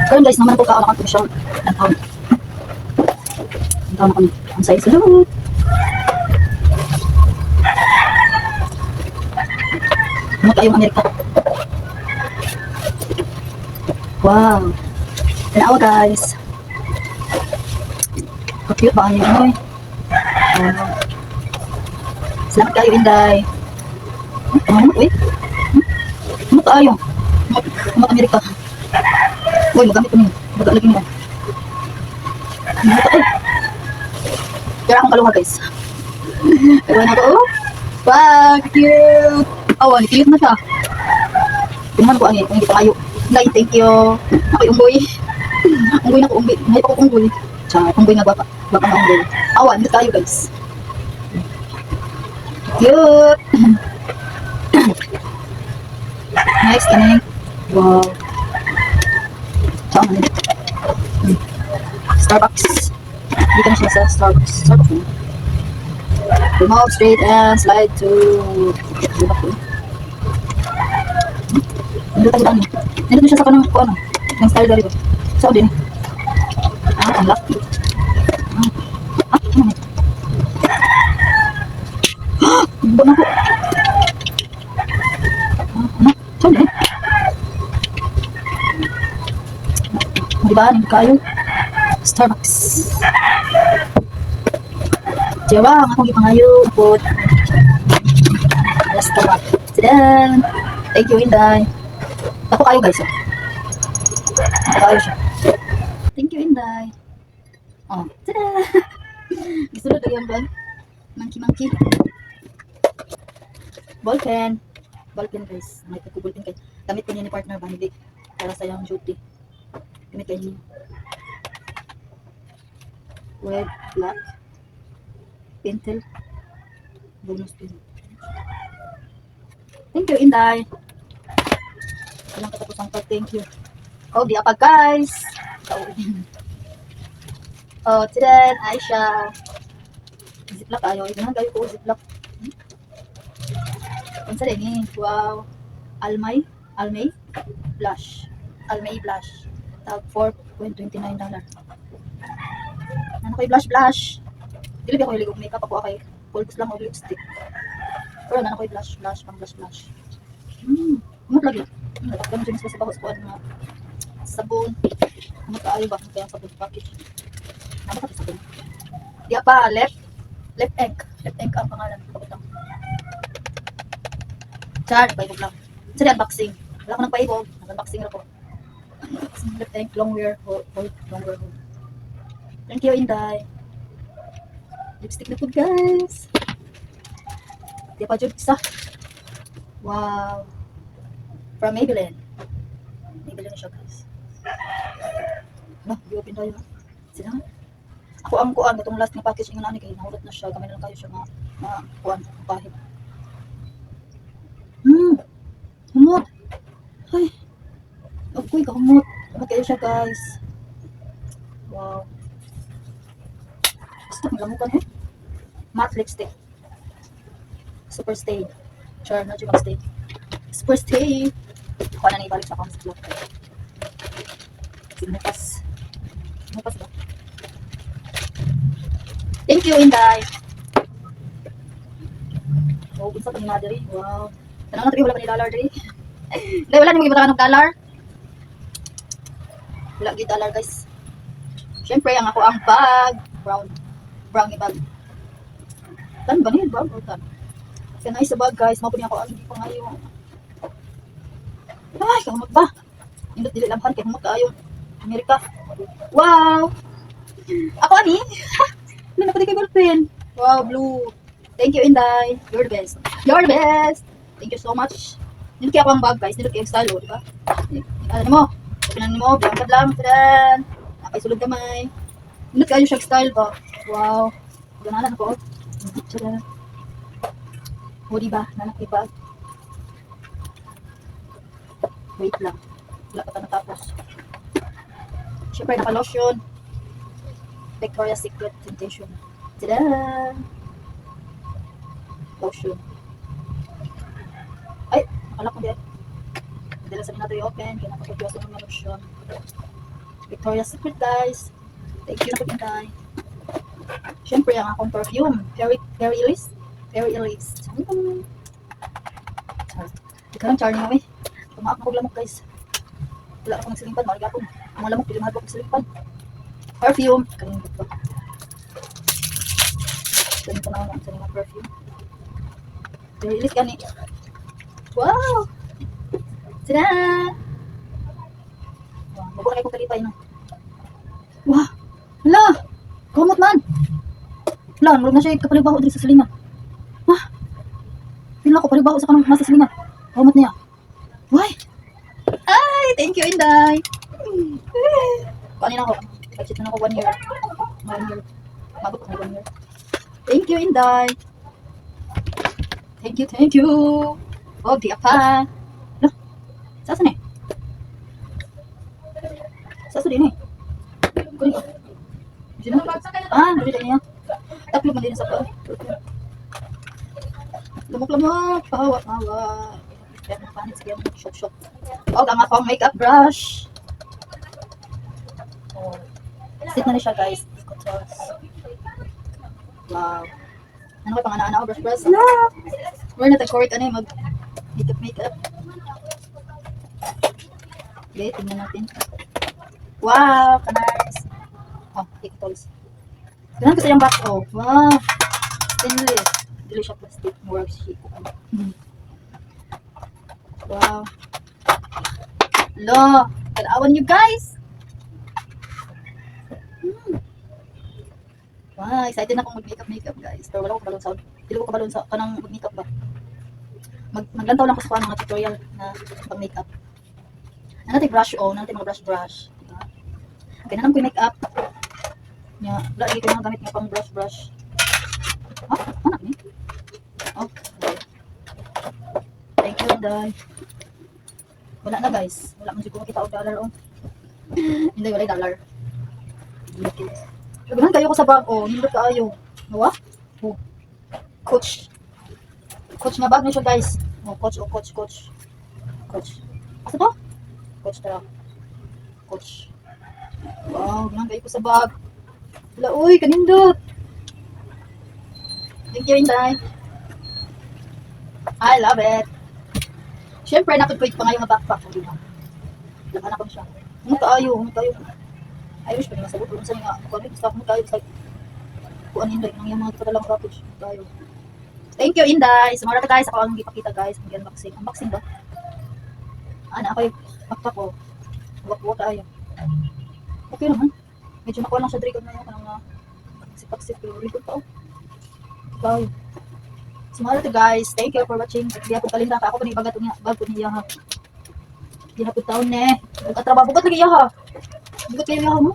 Karon guys, naman po kaon ako siya. Ang taon. Ang taon ako. Ang size. Hello. Ano kayong Amerika? Wow. Tanawa guys. Cute ba ang yun? Salamat kayo, Inday. Ano? Uy. Ano tayo? Ano Amerika? Uy, magamit ko niyo. Baga lagi mo. Ano tayo? Kaya akong kaluha guys. Pero ano to? Wow, cute! Awan, cute na siya. Tingnan ko ang hindi pa kayo. Nay, thank you. Ako yung unggoy. Unggoy na ko, unggoy. May pa ko unggoy. Tsaka, unggoy na baka na unggoy. Awan, hindi tayo guys. Cute! Next, ano. Wow. Tsaka, ano. Starbucks. Dito na siya sa Starbucks. Starbucks na. Remove straight and slide to the back. Nandito tayo daan. Nandito siya sa kanang ano, ng style dito. Saan din? Ang lock. Ano? Iba na po. Ano? Saan din? Diba? Nandito kayo. Starbucks. Diba? Ang akong ipangayo. Put. Restaurant. Sidan. Thank you, Inday. Ako kayo guys. Ako kayo siya. Thank you, Inday. Oh, tada! Gusto na yung vlog. Monkey. Ballpen. Ballpen guys. May ballpen kayo. Gamit ko niya ni partner ba? Hindi. Para sa yung duty. Gamit kayo niya. Red, black. Pentel. Bonus pin. Thank you, Inday. Walang katapusang to. Thank you. Oh, di apag guys. Oh, today, Aisha. Ziplock ayo. Ito kayo ko ziplock. Ang sarili ni. Wow. Almay blush. Almay blush. Tag $4.29. Ano ko'y blush. Dili ba ko hilig og makeup ako kay pulbos lang og lipstick. Pero ano ko'y blush, pang blush. Umot lagi. Ganun din sa bahos ko ano sabon. Ano kaayo ba kaya sabon package. Ano ka sabon? Di pa left egg. Left egg ang pangalan kabutang. Char pa ibog lang. Sa unboxing. Wala ko nang paibog. Nag-unboxing ako. Left egg long wear hold. Thank you, Inday. Lipstick na po guys. Di pa dyan isa. Wow. From Maybelline na siya guys. I-open tayo na. Sila nga. Ako ang kuan. Itong last na package yung nani kayo. Nahulot na siya. Gamay na lang kayo siya na kuan. Pahit. Humot. Ay. Okay, kahumot. Humot kayo siya guys. Wow. Gusto kong lamukan eh. Matte lipstick. Super stay. Char na dyan mag-stay. Super stay. Ako na naibalik sa akong ziplock. Sinupas. Sinupas ba? Thank you, Inday. Oh, isa pa ni Madari. Wow. Tanang na wala pa ni dollar diri. Dahil wala ni magibata ng dollar. Wala gid dollar guys. Siyempre, ang ako ang bag. Brown bag. Tan ba niya? Brown or tan? Kasi na isa bag guys. Mapun niya ako ang hindi pa ngayon. Ay, kahumot ba? Indot dili lamhan kay humot kaayo. Amerika. Wow! Ako ani? Ano na kay ballpen? Wow, blue. Thank you, Inday. You're the best. Thank you so much. Nindot kaya ako ang bag guys. Nindot kaya yung style, di ba? Ano mo? Pinan mo, blang. Tadan. Napay-sulog kamay. Nindot kaya yung shag style ba? Wow. Ganalan ako. Tadan. O diba? Nanak bag. Wait lang. Wala pa natapos. Siyempre, naka-lotion. Victoria's Secret Temptation. Tada! Lotion. Ay! Akala ko din. Dala sabi natin i-open. Kaya napapagyoso ng lotion. Victoria's Secret, guys. Thank you na po, Inday. Siyempre, ang akong perfume. Very Elise. Very Elise. Ika lang, Charlie kami. Tumaak na lamok, guys. Wala akong nagsilingpan. Mariga po. Mga lamok, pili mahal po nagsilingpan. Perfume. Kalimut ba? Ganun ko na ako sa mga perfume. Very Elise gani. Wow! Tada! Mabuha kayo kong kalipay, no? Wow! Hala! Kumot man! Hala, marunong na siya kapalibaho dito sa silingan. Wah! Pila ko palibaho sa kanong nasa silingan. Kumot niya. Why? Ay! Thank you, Inday! Kanina ako. Pag-cheat na ako 1 year. 1 year. Mabot ko na 1 year. Thank you, Inday! Thank you, thank you! Oh, di apa! Hala! Saan eh? Saan din eh? Kunin ko. Dari niya. Taklog man din sa pa. Lamok-lamok. Pahawa-pahawa. Kaya mga panit. Kaya mga shot-shot. O, ang akong makeup brush. Oh. Sit na siya, guys. Wow. Ano kayo pang ana-ana? Brush. No! We're not a correct ano yung mag-makeup. Okay, tingnan natin. Wow! Ka-nice. Oh, pictures. Ganun ko sa yung box. Oh, wow. Stainless. Dili siya plastic. Worksheet. Wow. Lo. Kalawan nyo, guys. Wow, excited na akong mag-makeup, guys. Pero wala ko kabalon sa... Dili ko kabalon sa kanang mag-makeup ba. Maglantaw lang ko sa mga tutorial na pang-makeup. Natin brush, oh. Natin mga brush. Diba? Okay, nanam ko yung makeup. Nya, lagi ko yung gamit nga pang brush. Anak ni? Okay. Thank you, Inday. Wala na, guys. Wala man siguro kita o dollar, oh. Hindi, wala dollar. Okay. Lagyan kayo ko sa bag, oh. Hindi ka ayaw. Nawa? Oh. Coach nga bag niyo siya, guys. Oh, coach. Asa to? Coach tara. Coach. Wow, ganun kayo ko sa bag. Wala, uy, kanindot. Thank you, Inday. I love it. Siyempre, napod ko yung pangayo nga backpack. Laman ako siya. Ano tayo? I wish pa nila sa buto. Saan nga, kung ano, stop mo tayo. Kung ano, Inday, nang yung mga kipadalang package. Tayo. Thank you, Inday. Sumara ka, guys. Ako ang ipakita, guys. Mag-unboxing. Unboxing ba? Ako yung backpack ko. Wak tayo. Okay naman. Medyo nakuha lang siya drikod na yun. Kanang sipak-sip. Pero rikod pa, oh. Ikaw. Sumara ka, guys. Thank you for watching. Di ako kalinda ka. Ako pa ni bagat niya ha. Di na po taon, ne. Bukat lagi ya ha. Bukat kayo ya ha mo.